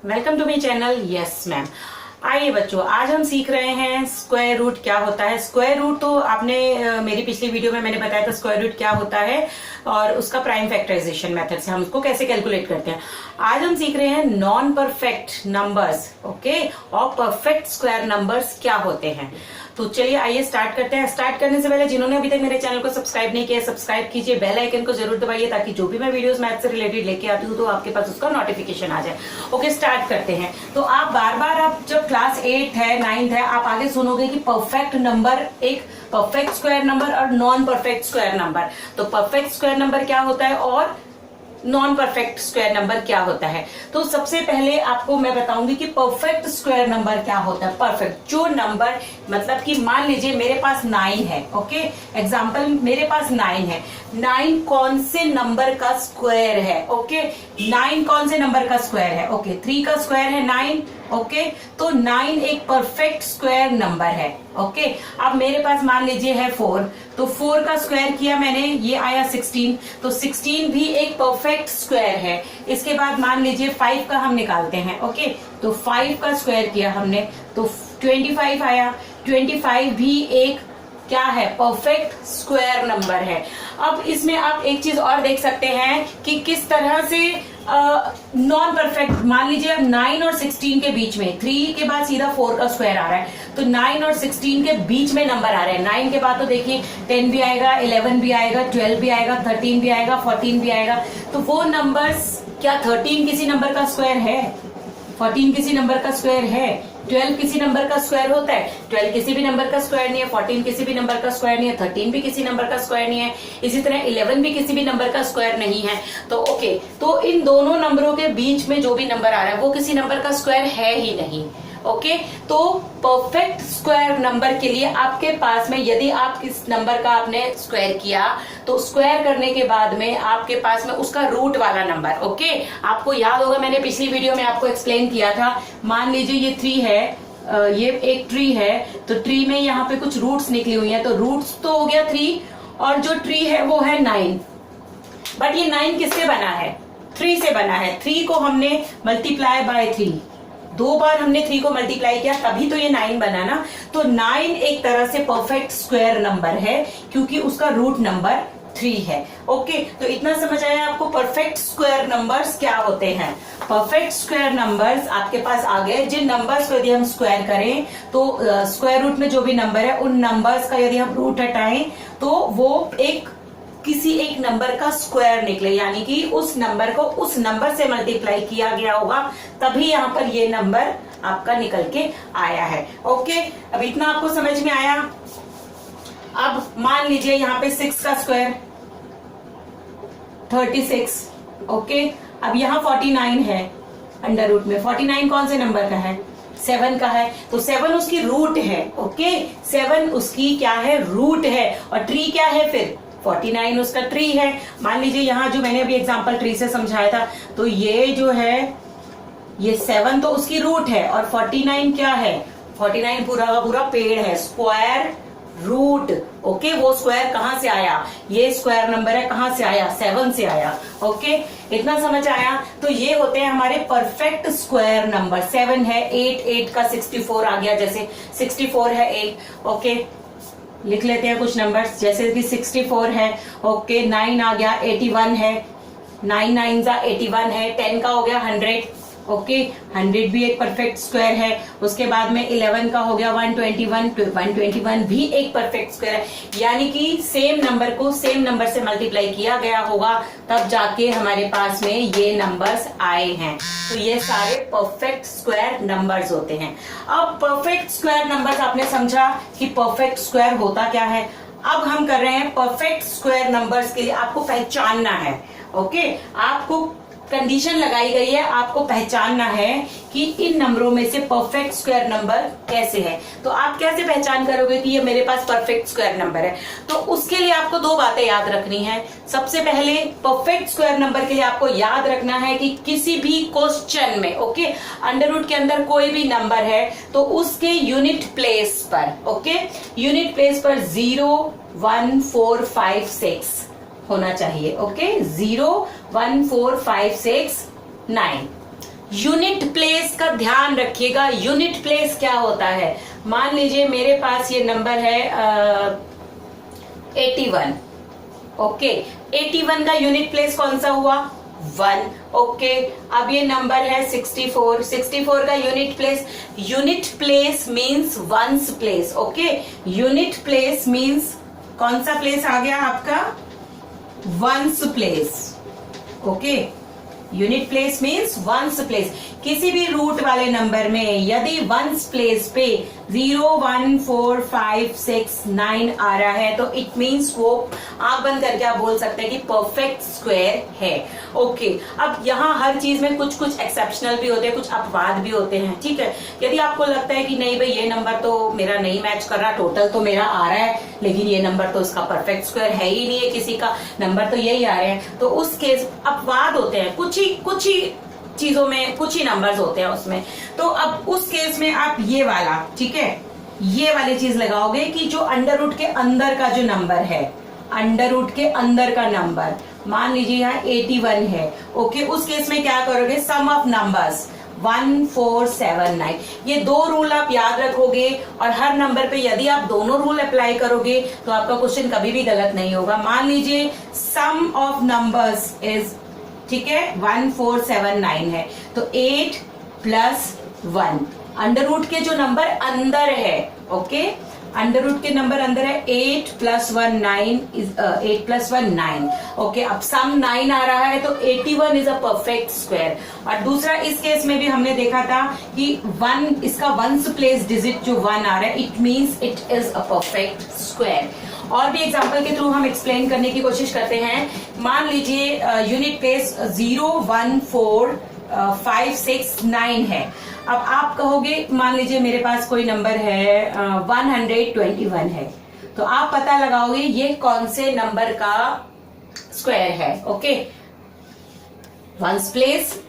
Welcome to my channel. Yes ma'am. आइए बच्चों, आज हम सीख रहे हैं स्क्वायर रूट क्या होता है। स्क्वायर रूट तो आपने मेरी पिछली वीडियो में मैंने बताया था स्क्वायर रूट क्या होता है और उसका प्राइम फैक्टराइजेशन मेथड से हम उसको कैसे कैलकुलेट करते हैं। आज हम सीख रहे हैं नॉन परफेक्ट नंबर्स, ओके, और परफेक्ट स्क्वायर नंबर्स क्या होते हैं। तो चलिए आइए स्टार्ट करते हैं। स्टार्ट करने से पहले जिन्होंने अभी तक मेरे चैनल को सब्सक्राइब नहीं किया, सब्सक्राइब कीजिए, बेल आइकन को जरूर दबाइए ताकि जो भी मैं वीडियोस मैथ से रिलेटेड लेके आती हूँ तो आपके पास उसका नोटिफिकेशन आ जाए। ओके, स्टार्ट करते हैं। तो आप बार बार आप जब क्लास 8 है 9th है आप आगे सुनोगे कि परफेक्ट नंबर, एक परफेक्ट स्क्वायर नंबर और नॉन परफेक्ट स्क्वायर नंबर। तो परफेक्ट स्क्वायर नंबर क्या होता है और नॉन परफेक्ट स्क्वायर नंबर क्या होता है। तो सबसे पहले आपको मैं बताऊंगी कि परफेक्ट स्क्वायर नंबर क्या होता है। परफेक्ट जो नंबर, मतलब कि मान लीजिए मेरे पास 9 है, ओके, एग्जांपल मेरे पास 9 है। 9 कौन से नंबर का स्क्वायर है? ओके, 9 कौन से नंबर का स्क्वायर है? ओके, 3 का स्क्वायर है 9। ओके, तो 9 एक परफेक्ट स्क्वायर नंबर है। ओके, अब मेरे पास मान लीजिए है 4, तो 4 का स्क्वायर किया मैंने, ये आया 16, तो 16 भी एक परफेक्ट स्क्वायर है। इसके बाद मान लीजिए 5 का हम निकालते हैं। ओके, तो 5 का स्क्वायर किया हमने तो 25 आया। 25 भी एक क्या है? परफेक्ट स्क्वायर नंबर है। अब इसमें आप एक चीज और देख सकते हैं कि किस तरह से नॉन परफेक्ट, मान लीजिए अब 9 और 16 के बीच में, 3 के बाद सीधा 4 का स्क्वायर आ रहा है, तो 9 और 16 के बीच में नंबर आ रहे हैं। 9 के बाद तो देखिए 10 भी आएगा, 11 भी आएगा, 12 भी आएगा, 13 भी आएगा, 14 भी आएगा। तो वो नंबर्स, क्या 13 किसी नंबर का स्क्वायर है? 14 किसी नंबर का स्क्वायर है? 12 किसी नंबर का स्क्वायर होता है? 12 किसी भी नंबर का स्क्वायर नहीं है, 14 किसी भी नंबर का स्क्वायर नहीं है, 13 भी किसी नंबर का स्क्वायर नहीं है, इसी तरह 11 भी किसी भी नंबर का स्क्वायर नहीं है। तो ओके, तो इन दोनों नंबरों के बीच में जो भी नंबर आ रहा है वो किसी नंबर का स्क्वायर है ही नहीं। ओके, तो परफेक्ट स्क्वायर नंबर के लिए आपके पास में, यदि आप इस नंबर का आपने स्क्वायर किया तो स्क्वायर करने के बाद में आपके पास में उसका रूट वाला नंबर, ओके, आपको याद होगा मैंने पिछली वीडियो में आपको एक्सप्लेन किया था। मान लीजिए ये 3 है, ये एक ट्री है, तो ट्री में यहाँ पे कुछ रूट्स निकली हुई हैं, तो रूट्स तो हो गया 3 और जो ट्री है वो है 9। बट ये 9 किससे बना है? 3 से बना है। 3 को हमने मल्टीप्लाई बाय 3, 2 बार हमने 3 को मल्टीप्लाई किया तभी तो ये 9 बना ना। तो 9 एक तरह से परफेक्ट स्क्वायर नंबर है क्योंकि उसका रूट नंबर 3 है। ओके, तो इतना समझ आया आपको परफेक्ट स्क्वायर नंबर्स क्या होते हैं। परफेक्ट स्क्वायर नंबर्स आपके पास आ गए, जिन नंबर्स को यदि हम स्क्वायर करें तो स्क्वायर रूट में जो भी नंबर है उन नंबर्स का यदि हम रूट हटाएं तो वो एक किसी एक नंबर का स्क्वायर निकले, यानी कि उस नंबर को उस नंबर से मल्टीप्लाई किया गया होगा तभी यहाँ पर ये नंबर आपका निकल के आया है। ओके, अब इतना आपको समझ में आया। अब मान लीजिए यहाँ पे 6 का स्क्वायर 36। ओके, अब यहाँ 49 है अंडर रूट में। 49 कौन से नंबर का है? 7 का है, तो 7 उसकी रूट है। ओके, 7 उसकी क्या है? रूट है। और ट्री क्या है फिर? 49 उसका ट्री है। मान लीजिए यहाँ जो मैंने अभी एग्जांपल ट्री से समझाया था, तो ये जो है ये 7 तो उसकी रूट है और 49 क्या है? 49 पूरा का पूरा पेड़ है, स्क्वायर रूट। ओके, वो स्क्वायर कहां से आया? ये स्क्वायर नंबर है, कहां से आया? 7 से आया। ओके, इतना समझ आया। तो ये होते हैं हमारे परफेक्ट स्क्वायर नंबर। 7 है, 8 का 64 आ गया, जैसे 64 है 8। ओके, लिख लेते हैं कुछ नंबर्स, जैसे कि 64 है। ओके, 9 आ गया, 81 है, 9 9 जा 81 है, 10 का हो गया 100। ओके, 100 भी एक परफेक्ट स्क्वायर है। उसके बाद में 11 का हो गया 121, 121 भी एक परफेक्ट स्क्वायर है। यानी कि सेम नंबर को सेम नंबर से मल्टीप्लाई किया गया होगा तब जाके हमारे पास में ये नंबर्स आए हैं। तो ये सारे परफेक्ट स्क्वायर नंबर्स होते हैं। अब परफेक्ट स्क्वायर नंबर्स आपने समझा कि परफेक्ट स्क्वायर होता क्या है। अब हम कर रहे हैं परफेक्ट स्क्वायर नंबर्स के लिए आपको पहचानना है। ओके, आपको कंडीशन लगाई गई है, आपको पहचानना है कि इन नंबरों में से परफेक्ट स्क्वायर नंबर कैसे है। तो आप कैसे पहचान करोगे कि ये मेरे पास परफेक्ट स्क्वायर नंबर है? तो उसके लिए आपको 2 बातें याद रखनी है। सबसे पहले परफेक्ट स्क्वायर नंबर के लिए आपको याद रखना है कि किसी भी क्वेश्चन में, ओके, अंडर रूट के अंदर कोई भी नंबर है तो उसके यूनिट प्लेस पर, ओके, यूनिट प्लेस पर 0 1 4 5 6 होना चाहिए। ओके, 0 1 4 5 6 9। यूनिट प्लेस का ध्यान रखिएगा। यूनिट प्लेस क्या होता है? मान लीजिए मेरे पास ये नंबर है 81। ओके, 81 का यूनिट प्लेस कौन सा हुआ? 1। ओके, अब ये नंबर है 64। 64 का unit place means ones place. Okay, unit place means कौन सा प्लेस आ गया आपका? Ones place. Okay, unit place means ones place. किसी भी रूट वाले नंबर में यदि वंस प्लेस पे 0 1 4 5 6 9 आ रहा है तो इट मींस वो आंख बंद करके आप बोल सकते हैं कि परफेक्ट स्क्वायर है। ओके, अब यहाँ हर चीज में कुछ कुछ एक्सेप्शनल भी होते हैं, कुछ अपवाद भी होते हैं। ठीक है, यदि आपको लगता है कि नहीं भाई ये नंबर तो मेरा नहीं मैच कर रहा, टोटल तो मेरा आ रहा है लेकिन ये नंबर तो इसका परफेक्ट स्क्वायर है ही नहीं है, किसी का नंबर तो यही आ रहे हैं, तो उस केस अपवाद होते हैं। कुछ ही चीजों में कुछ ही नंबर्स होते हैं उसमें। तो अब उस केस में आप ये वाला, ठीक है, ये वाली चीज लगाओगे कि जो अंडर रूट के अंदर का जो नंबर है, अंडर रूट के अंदर का नंबर मान लीजिए यहाँ 81 है। ओके, उस केस में क्या करोगे? सम ऑफ नंबर्स 1 4 7 9, ये दो रूल आप याद रखोगे और हर नंबर पे यदि आप दोनों रूल अप्लाई करोगे तो आपका क्वेश्चन कभी भी गलत नहीं होगा। मान लीजिए सम ऑफ नंबर्स इज, ठीक है, 1 4 7 9 है तो 8 प्लस 1, अंडर रूट के जो नंबर अंदर है, ओके, अंडर रूट के नंबर अंदर है 8 प्लस 1 9 इज 8 प्लस 1 9। ओके, अब सम 9 आ रहा है तो 81 इज अ परफेक्ट स्क्वायर। और दूसरा इस केस में भी हमने देखा था कि 1, इसका वंस प्लेस डिजिट जो 1 आ रहा है, it means it is a perfect square. और भी एग्जांपल के थ्रू हम एक्सप्लेन करने की कोशिश करते हैं। मान लीजिए यूनिट प्लेस 0 1 4 5 6 9 है। अब आप कहोगे, मान लीजिए मेरे पास कोई नंबर है 121 है, तो आप पता लगाओगे ये कौन से नंबर का स्क्वायर है। ओके, वंस प्लेस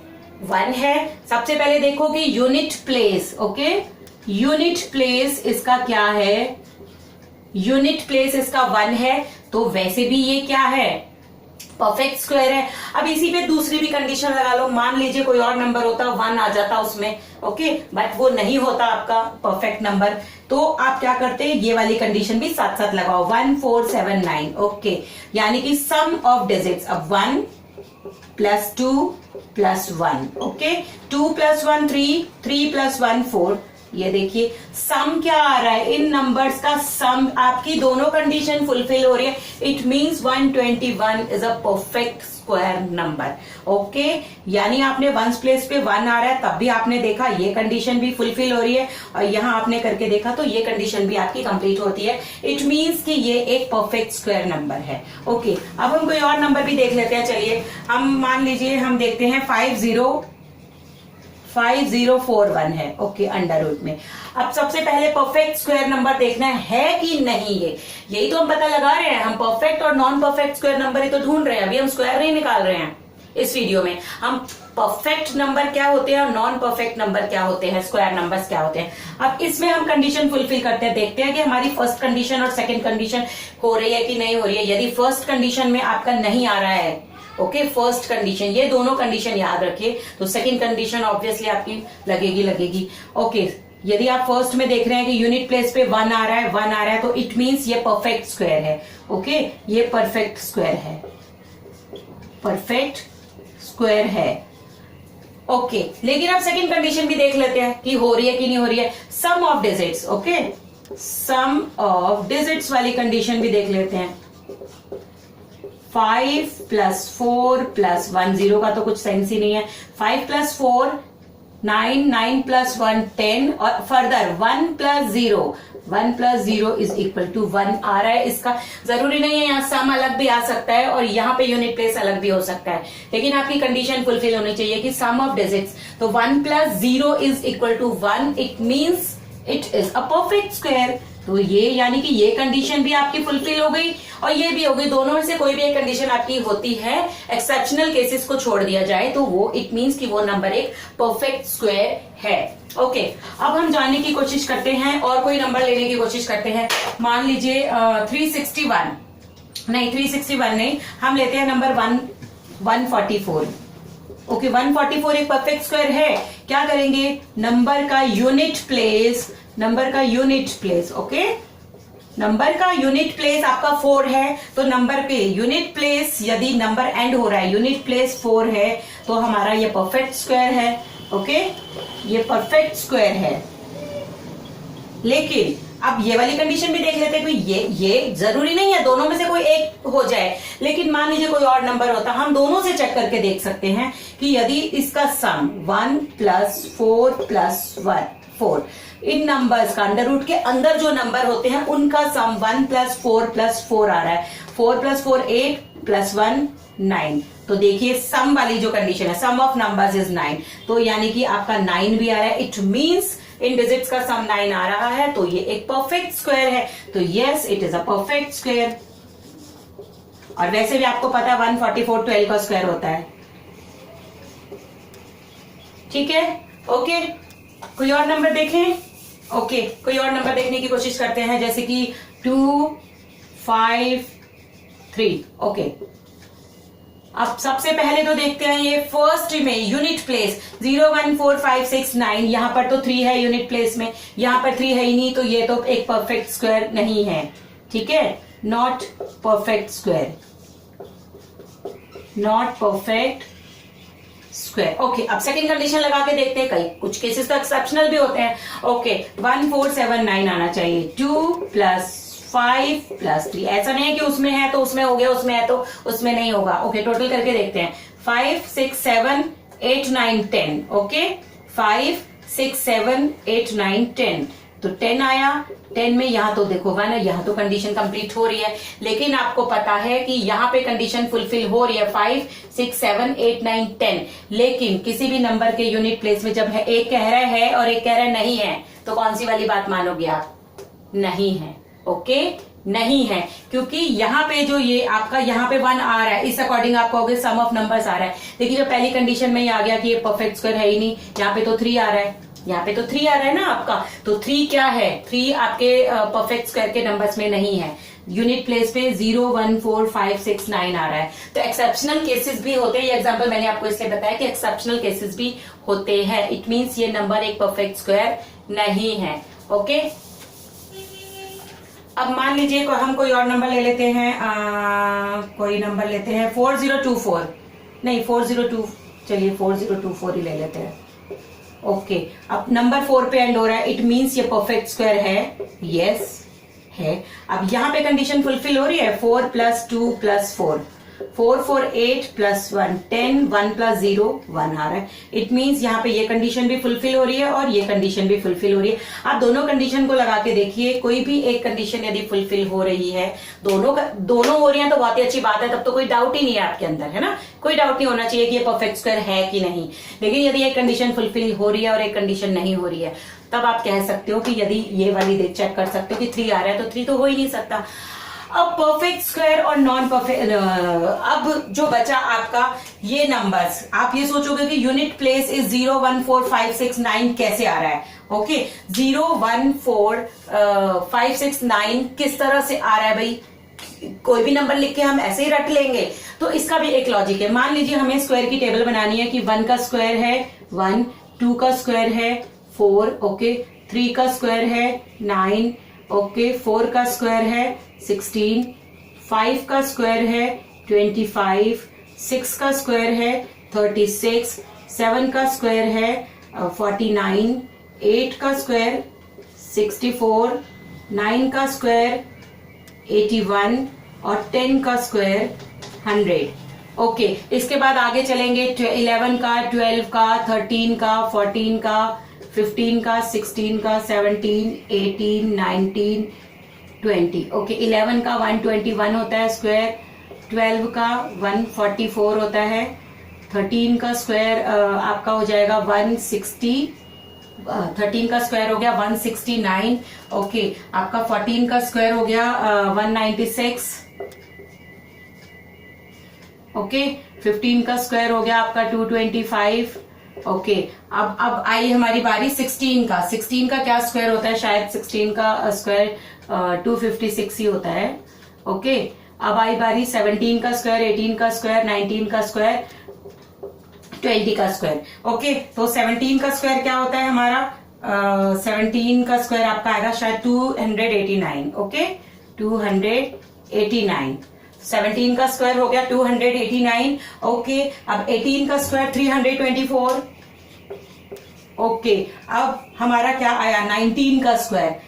1 है। सबसे पहले देखोगे unit place. Okay, unit place इसका क्या है? यूनिट प्लेस इसका 1 है, तो वैसे भी ये क्या है? परफेक्ट स्क्वायर है। अब इसी पे दूसरी भी कंडीशन लगा लो। मान लीजिए कोई और नंबर होता, 1 आ जाता उसमें, ओके, बट वो नहीं होता आपका परफेक्ट नंबर, तो आप क्या करते हैं? ये वाली कंडीशन भी साथ साथ लगाओ, 1 4 7 9। ओके, यानी कि सम ऑफ डिजिट्स, अब 1 plus 2 plus 1, okay, 2 plus 1 3, 3 plus 1 4। ये देखिए सम क्या आ रहा है? इन नंबर्स का सम, आपकी दोनों कंडीशन फुलफिल हो रही है। It means 121 is a perfect square number. Okay, यानी आपने वंस प्लेस पे 1 आ रहा है तब भी आपने देखा ये कंडीशन भी फुलफिल हो रही है, और यहां आपने करके देखा तो ये कंडीशन भी आपकी कंप्लीट होती है। इट मींस कि ये एक परफेक्ट स्क्वायर नंबर है। ओके, अब हम कोई और नंबर भी देख लेते हैं। चलिए, हम मान लीजिए हम देखते हैं 5041 है। ओके, अंडर रूट में अब सबसे पहले परफेक्ट स्क्वायर नंबर देखना है कि नहीं, यही तो हम पता लगा रहे हैं। हम परफेक्ट और नॉन परफेक्ट स्क्वायर नंबर ही तो ढूंढ रहे हैं, अभी हम स्क्वायर नहीं निकाल रहे हैं। इस वीडियो में हम परफेक्ट नंबर क्या होते हैं और नॉन परफेक्ट नंबर क्या होते हैं, स्क्वायर नंबर्स क्या होते हैं। अब इसमें हम कंडीशन फुलफिल करते हैं, देखते हैं कि हमारी फर्स्ट कंडीशन और सेकंड कंडीशन हो रही है कि नहीं हो रही है। यदि फर्स्ट कंडीशन में आपका नहीं आ रहा है, ओके, फर्स्ट कंडीशन, ये दोनों कंडीशन याद रखिए, तो सेकंड कंडीशन ऑब्वियसली आपकी लगेगी। ओके, यदि आप फर्स्ट में देख रहे हैं कि यूनिट प्लेस पे 1 आ रहा है, तो इट मींस ये परफेक्ट स्क्वायर है। ओके, ये परफेक्ट स्क्वायर है, परफेक्ट स्क्वायर है। ओके, लेकिन आप सेकंड कंडीशन भी देख लेते हैं कि हो रही है कि नहीं हो रही है। Sum of digits, okay, sum of digits वाली कंडीशन भी देख लेते हैं। 5 प्लस 4 प्लस 1, 0 का तो कुछ सेंस ही नहीं है। 5 प्लस 4 9, 9 प्लस 1 10, और further 1 plus 0 is equal to 1 आ रहा है। इसका जरूरी नहीं है, यहाँ सम अलग भी आ सकता है और यहाँ पे यूनिट प्लेस अलग भी हो सकता है, लेकिन आपकी कंडीशन फुलफिल होनी चाहिए कि सम ऑफ डिजिट्स, तो 1 plus 0 is equal to 1, it means it is a perfect square. तो ये यानी कि ये कंडीशन भी आपकी फुलफिल हो गई और ये भी हो गई। दोनों में से कोई भी एक कंडीशन आपकी होती है, एक्सेप्शनल केसेस को छोड़ दिया जाए तो वो इट मींस कि वो नंबर एक परफेक्ट स्क्वायर है। ओके, अब हम जानने की कोशिश करते हैं और कोई नंबर लेने की कोशिश करते हैं। मान लीजिए 361 नहीं, हम लेते हैं नंबर 144। ओके 144 एक परफेक्ट स्क्वायर है। क्या करेंगे, नंबर का यूनिट प्लेस, नंबर का यूनिट प्लेस, ओके नंबर का यूनिट प्लेस आपका 4 है, तो नंबर पे यूनिट प्लेस यदि नंबर एंड हो रहा है, यूनिट प्लेस 4 है, तो हमारा ये परफेक्ट स्क्वायर है। ओके ये परफेक्ट स्क्वायर है। लेकिन अब ये वाली कंडीशन भी देख लेते हैं कि ये जरूरी नहीं है दोनों में से कोई एक हो जाए, लेकिन मान लीजिए कोई और नंबर होता, हम दोनों से चेक करके देख सकते हैं कि यदि इसका सम 1 + 4 + 1 4, इन नंबर्स का अंडर रूट के अंदर जो नंबर होते हैं उनका सम 1 + 4 + 4 आ रहा है। 4 + 4 8 + 1 9, तो देखिए सम वाली जो कंडीशन है, सम ऑफ नंबर्स इज 9, तो यानी कि आपका 9 भी आ रहा है। इट मींस इन डिजिट्स का सम 9 आ रहा है, तो ये एक परफेक्ट स्क्वायर है। तो yes it is a perfect square. और वैसे भी आपको पता है 144 12 का स्क्वायर होता है। ठीक है, ओके कोई और नंबर देखें। ओके कोई और नंबर देखने की कोशिश करते हैं, जैसे कि 2 5 3। ओके अब सबसे पहले तो देखते हैं ये फर्स्ट में यूनिट प्लेस 0 1 4 5 6 9, यहां पर तो 3 है यूनिट प्लेस में, यहां पर 3 है ही नहीं, तो ये तो एक परफेक्ट स्क्वायर नहीं है। ठीक है, not perfect square, not perfect square. Okay अब सेकंड कंडीशन लगा के देखते हैं, कई कुछ केसेस तो एक्सेप्शनल भी होते हैं। ओके 1 4 7 9 आना चाहिए। 2 + 5 + 3, ऐसा नहीं है कि उसमें है तो उसमें हो गया, उसमें है तो उसमें नहीं होगा। ओके टोटल करके देखते हैं, 5 6 7 8 9 10। ओके 5 6 7 8 9 10, तो 10 आया। 10 में यहां तो देखो 1 है, यहां तो कंडीशन कंप्लीट हो रही है, लेकिन आपको पता है कि यहां पे कंडीशन फुलफिल हो रही है 5 6 7 8 9 10, लेकिन किसी भी नंबर के यूनिट प्लेस में जब है एक कह रहा है और एक कह रहा है नहीं है, तो कौन सी वाली बात मानोगे आप, नहीं है। ओके नहीं है, क्योंकि यहाँ पे जो ये आपका यहाँ पे 1 आ रहा है, इस अकॉर्डिंग आपको कहोगे सम ऑफ नंबर्स आ रहा है। देखिए जो पहली कंडीशन में ही आ गया कि ये परफेक्ट स्क्वायर है ही नहीं, यहाँ पे तो 3 आ रहा है, यहाँ पे तो 3 आ रहा है ना आपका, तो 3 क्या है, 3 आपके परफेक्ट स्क्वायर के नंबर्स में नहीं है। यूनिट प्लेस पे 0 1 4 5 6 9 आ रहा है। तो एक्सेप्शनल केसेस भी होते हैं, ये एग्जांपल मैंने आपको इसलिए बताया कि एक्सेप्शनल केसेस भी होते हैं। इट मींस ये नंबर एक परफेक्ट स्क्वायर नहीं है। ओके अब मान लीजिए हम कोई और नंबर ले लेते हैं, कोई नंबर लेते हैं 4024, नहीं 402, चलिए 4024 ही ले लेते हैं। ओके अब नंबर 4 पे एंड हो रहा है, इट मींस ये परफेक्ट स्क्वायर है। यस है। अब यहाँ पे कंडीशन फुलफिल हो रही है, 4 + 2 + 4, 4 4 8 + 1 10, 1 + 0 1 आ रहा है। इट मींस यहाँ पे ये कंडीशन भी फुलफिल हो रही है और ये कंडीशन भी फुलफिल हो रही है। आप दोनों कंडीशन को लगा के देखिए, कोई भी एक कंडीशन यदि फुलफिल हो रही है, दोनों हो रही है तो बहुत ही अच्छी बात है, तब तो कोई डाउट ही नहीं है आपके अंदर, है ना, कोई डाउट नहीं होना चाहिए कि ये परफेक्ट स्क्वायर है कि नहीं। लेकिन यदि एक कंडीशन फुलफिल हो रही है और एक कंडीशन नहीं हो रही है, तब आप कह सकते हो कि यदि ये वाली चेक कर सकते हो कि 3 आ रहा है, तो 3 तो हो ही नहीं सकता। अब परफेक्ट स्क्वायर और नॉन परफेक्ट, अब जो बचा आपका ये नंबर्स, आप ये सोचोगे कि यूनिट प्लेस इज 0 1 4 5 6 9 कैसे आ रहा है। ओके 0 1 4 5 6 9 किस तरह से आ रहा है भाई, कोई भी नंबर लिख के हम ऐसे ही रट लेंगे, तो इसका भी एक लॉजिक है। मान लीजिए हमें स्क्वायर की टेबल बनानी है कि 1 का स्क्वायर है 1, 2 का स्क्वायर है 4, ओके 3 का स्क्वायर है 9, ओके 4 का स्क्वायर है 16, 5 का स्क्वायर है 25, 6 का स्क्वायर है 36, 7 का स्क्वायर है 49, 8 का स्क्वायर 64, 9 का स्क्वायर 81 और 10 का स्क्वायर 100। ओके इसके बाद आगे चलेंगे 11 का, 12 का, 13 का, 14 का, 15 का, 16 का, 17, 18, 19, 20। ओके 11 का 121 होता है स्क्वायर, 12 का 144 होता है, 13 का स्क्वायर आपका हो जाएगा 160, 13 का स्क्वायर हो गया 169। ओके आपका 14 का स्क्वायर हो गया 196। ओके 15 का स्क्वायर हो गया आपका 225। ओके अब आई हमारी बारी 16 का। 16 का क्या स्क्वायर होता है, शायद 16 का स्क्वायर 256 ही होता है। ओके अब आई बारी 17 का स्क्वायर, 18 का स्क्वायर, 19 का स्क्वायर, 20 का स्क्वायर। ओके, तो 17 का स्क्वायर क्या होता है हमारा? 17 का स्क्वायर आपका आएगा शायद 289। ओके, 289। 17 का स्क्वायर हो गया 289। ओके, अब 18 का स्क्वायर 324। ओके, अब हमारा क्या आया? 19 का स्क्वायर।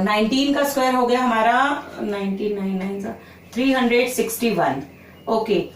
19 का स्क्वायर हो गया हमारा 19 361। ओके,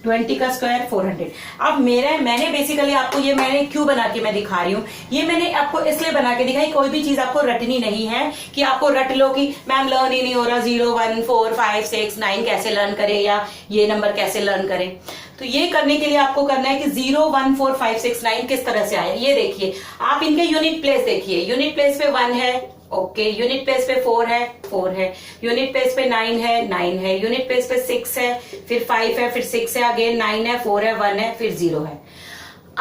20 का स्क्वायर 400। अब मैंने बेसिकली आपको ये मैंने क्यों बना के मैं दिखा रही हूँ, ये मैंने आपको इसलिए बना के दिखाई, कोई भी चीज आपको रटनी नहीं है कि आपको रट लो कि मैम लर्न ही नहीं हो रहा, 0 1 4 5 6 9 कैसे लर्न करें या ये नंबर कैसे लर्न करें। तो ये करने के लिए आपको करना है कि 0 1 4 5 6 9 किस तरह से आया ये देखिए। आप इनके यूनिट प्लेस देखिए, यूनिट प्लेस पे 1 है, ओके, यूनिट प्लेस पे 4 है, 4 है, यूनिट प्लेस पे 9 है, 9 है, यूनिट प्लेस पे 6 है, फिर 5 है, फिर 6 है, अगेन 9 है, 4 है, 1 है, फिर 0 है।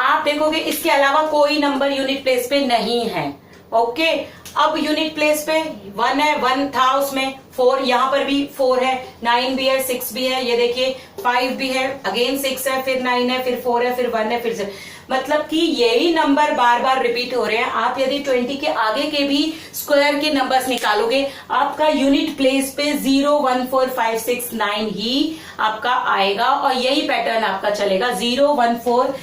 आप देखोगे इसके अलावा कोई नंबर यूनिट प्लेस पे नहीं है। ओके, अब यूनिट प्लेस पे 1 है, 1 था उसमें, 4 यहां पर भी 4 है, 9 भी है, 6 भी है, ये देखिए 5 भी है, अगेन 6 है, फिर 9 है, फिर 4 है, फिर 1 है, फिर 0। मतलब कि यही नंबर बार बार रिपीट हो रहे हैं। आप यदि 20 के आगे के भी स्क्वायर के नंबर्स निकालोगे, आपका यूनिट प्लेस पे 0 1 4 5 6 9 ही आपका आएगा और यही पैटर्न आपका चलेगा। 0 1 4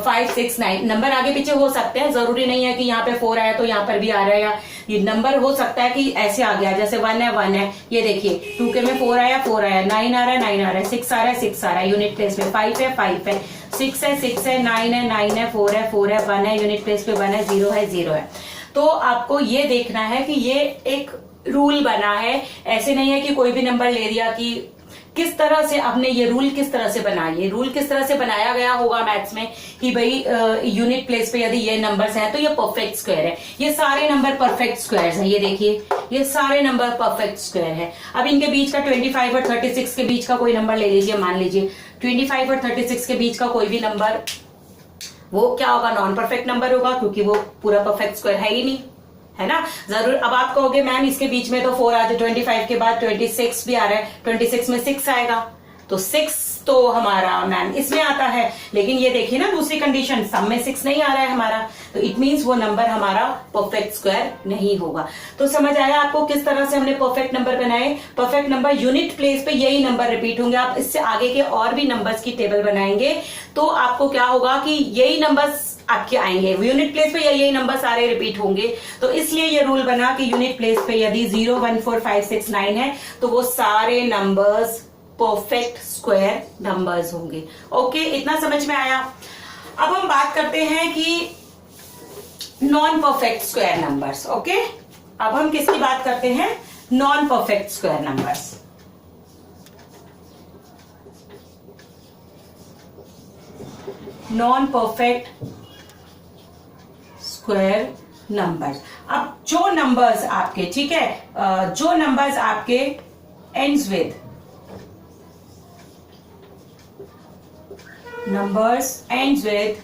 5 6 9 नंबर आगे पीछे हो सकते हैं, जरूरी नहीं है कि यहाँ पे 4 आया तो यहाँ पर भी आ रहा है, या ये नंबर हो सकता है कि ऐसे आ गया, जैसे 1 है 1 है, ये देखिए 2 के में 4 आया 4 आया, 9 आ रहा है 9 आ रहा है, 6 आ रहा है 6 आ रहा है, यूनिट प्लेस में 5 है 5 है, 6 है 6 है, 9 है 9 है, 4 है 4 है, 1 है, यूनिट प्लेस पे 1 है, 0 है 0 है। तो आपको ये देखना है कि ये एक रूल बना है, ऐसे नहीं है कि कोई भी नंबर ले दिया कि किस तरह से आपने ये रूल किस तरह से बनाया, ये रूल किस तरह से बनाया गया होगा मैथ्स में कि भाई यूनिट प्लेस पे यदि ये नंबर्स हैं तो ये परफेक्ट स्क्वायर है। ये सारे नंबर परफेक्ट स्क्वायर्स हैं, ये देखिए ये सारे नंबर परफेक्ट स्क्वायर है। अब इनके बीच का 25 और 36 के बीच का कोई नंबर ले लीजिए, मान लीजिए 25 और 36 के बीच का कोई भी नंबर, वो क्या होगा? नॉन परफेक्ट नंबर होगा, क्योंकि वो पूरा परफेक्ट स्क्वायर है ही नहीं, है ना। जरूर अब आप कहोगे मैम इसके बीच में तो 4 आ जाए, 25 के बाद 26 भी आ रहा है, 26 में 6 आएगा, तो 6 तो हमारा मैम इसमें आता है। लेकिन ये देखिए ना दूसरी कंडीशन, सम में 6 नहीं आ रहा है हमारा, तो इट मींस वो नंबर हमारा परफेक्ट स्क्वायर नहीं होगा। तो समझ आया आपको किस तरह से हमने परफेक्ट नंबर बनाए? परफेक्ट नंबर यूनिट प्लेस पे यही नंबर रिपीट होंगे। आप इससे आगे के और भी नंबर्स की टेबल बनाएंगे तो आपको क्या होगा कि यही नंबर्स आपके आएंगे, यूनिट प्लेस पे यही नंबर सारे रिपीट होंगे। तो इसलिए ये रूल बना कि यूनिट प्लेस पे यदि 0 1 4 5 6 9 है तो वो सारे नंबर्स परफेक्ट स्क्वायर नंबर्स होंगे। ओके, इतना समझ में आया। अब हम बात करते हैं कि non perfect square numbers. Okay, अब हम किसकी बात करते हैं? Non perfect square numbers. Non perfect square numbers. अब जो नंबर्स आपके, ठीक है, जो नंबर्स आपके ends with numbers ends with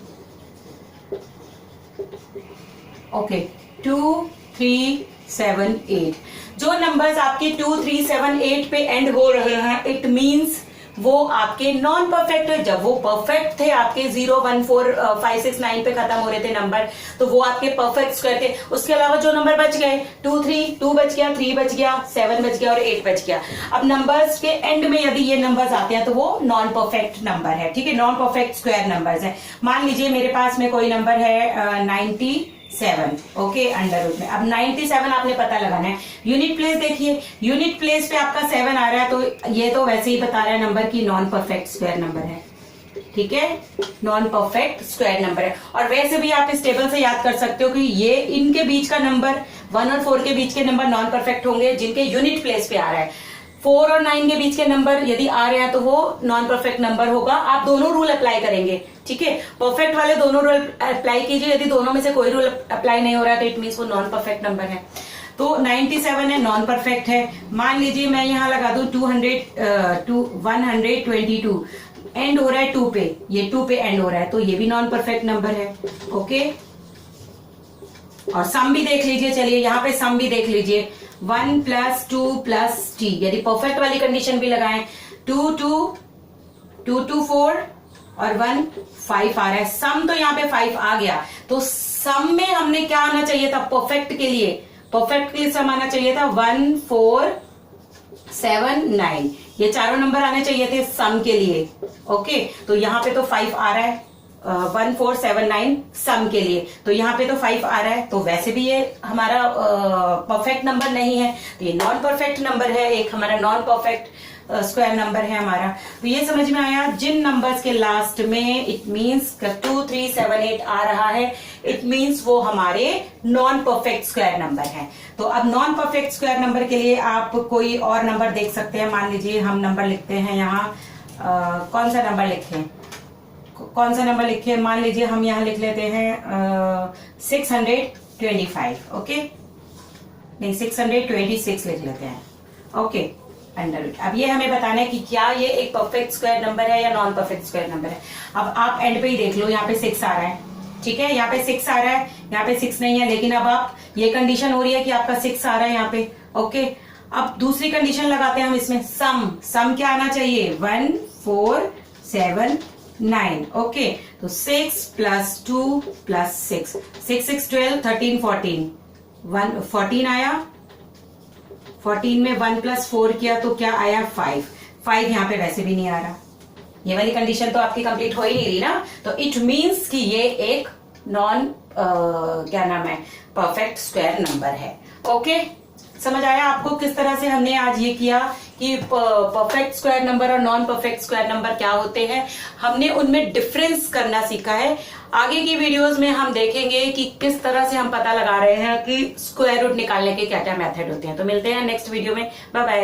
okay 2 3 7 8, जो नंबर्स आपके 2 3 7 8 पे एंड हो रहे हैं, इट मींस वो आपके नॉन परफेक्ट है। जब वो परफेक्ट थे आपके 0 1 4 5 6 9 पे खत्म हो रहे थे नंबर, तो वो आपके परफेक्ट स्क्वायर थे। उसके अलावा जो नंबर बच गए 2 3 2 बच गया, 3 बच गया, 7 बच गया और 8 बच गया। अब नंबर्स के एंड में यदि ये नंबर्स आते हैं तो वो नॉन परफेक्ट नंबर है, ठीक है, नॉन परफेक्ट स्क्वायर नंबर्स है। मान लीजिए मेरे पास में कोई नंबर है 97, ओके, अंडर रूट में। अब 97 आपने पता लगाना है। यूनिट प्लेस देखिए, यूनिट प्लेस पे आपका 7 आ रहा है, तो ये तो वैसे ही बता रहा है नंबर की नॉन परफेक्ट स्क्वायर नंबर है, ठीक है, नॉन परफेक्ट स्क्वायर नंबर है। और वैसे भी आप इस टेबल से याद कर सकते हो कि ये इनके बीच का नंबर 1 और 4 के बीच के नंबर नॉन परफेक्ट होंगे जिनके यूनिट प्लेस पे आ रहा है। 4 और 9 के बीच के नंबर यदि आ रहे हैं तो वो नॉन परफेक्ट नंबर होगा। आप दोनों रूल अप्लाई करेंगे, ठीक है, परफेक्ट वाले दोनों रूल अप्लाई कीजिए। यदि दोनों में से कोई रूल अप्लाई नहीं हो रहा है तो इट मींस वो नॉन परफेक्ट नंबर है। तो 97 है, नॉन परफेक्ट है। मान लीजिए मैं यहां लगा दूं 122, एंड हो रहा है 2 पे, ये 2 पे एंड हो रहा है, तो ये भी नॉन परफेक्ट नंबर है, ओके। और सम भी देख लीजिए, चलिए यहाँ पे सम भी देख लीजिए, 1 + 2 + t, यदि परफेक्ट वाली कंडीशन भी लगाएं, 2 2 2 2 4 और 1 5 आ रहा है। सम तो यहाँ पे 5 आ गया, तो सम में हमने क्या आना चाहिए था परफेक्ट के लिए? परफेक्ट के लिए सम आना चाहिए था 1 4 7 9, ये चारों नंबर आने चाहिए थे सम के लिए। ओके, तो यहाँ पे तो 5 आ रहा है 1 4 7 9 सम के लिए, तो यहाँ पे तो 5 आ रहा है, तो वैसे भी ये हमारा परफेक्ट नंबर नहीं है, तो ये नॉन परफेक्ट नंबर है, एक हमारा नॉन परफेक्ट स्क्वायर नंबर है हमारा। तो ये समझ में आया, जिन नंबर्स के लास्ट में इट मींस 2 3 7 8 आ रहा है, इट मींस वो हमारे नॉन परफेक्ट स्क्वायर नंबर है। तो अब नॉन परफेक्ट स्क्वायर नंबर के लिए आप कोई और नंबर देख सकते हैं। मान लीजिए हम नंबर लिखते हैं यहाँ, कौन सा नंबर लिखें, कौन सा नंबर लिखे? मान लीजिए हम यहाँ लिख लेते हैं 625। ओके, नहीं 626 लिख लेते हैं। Okay, under root. अब ये हमें बताना है कि क्या ये एक परफेक्ट स्क्वायर नंबर है या नॉन परफेक्ट स्क्वायर नंबर है। अब आप एंड पे ही देख लो, यहाँ पे 6 आ रहा है, ठीक है, यहाँ पे 6 आ रहा है, यहाँ पे 6 नहीं है, लेकिन अब आप ये कंडीशन हो रही है कि आपका 6 आ रहा है यहाँ पे। ओके, अब दूसरी कंडीशन लगाते हैं हम इसमें, सम क्या आना चाहिए? 1 4 7 9। ओके, तो 6 प्लस 2 प्लस 6, 6 6 12 13 14, 14 आया। 14 में 1 प्लस 4 किया तो क्या आया? 5 यहाँ पे वैसे भी नहीं आ रहा, ये वाली कंडीशन तो आपकी कंप्लीट हो ही नहीं रही ना, तो इट मींस कि ये एक नॉन क्या नाम है परफेक्ट स्क्वायर नंबर है। ओके, समझ आया आपको किस तरह से हमने आज ये किया कि परफेक्ट स्क्वायर नंबर और नॉन परफेक्ट स्क्वायर नंबर क्या होते हैं, हमने उनमें डिफरेंस करना सीखा है। आगे की वीडियोस में हम देखेंगे कि किस तरह से हम पता लगा रहे हैं कि स्क्वायर रूट निकालने के क्या क्या मेथड होते हैं। तो मिलते हैं नेक्स्ट वीडियो में, बाय बाय।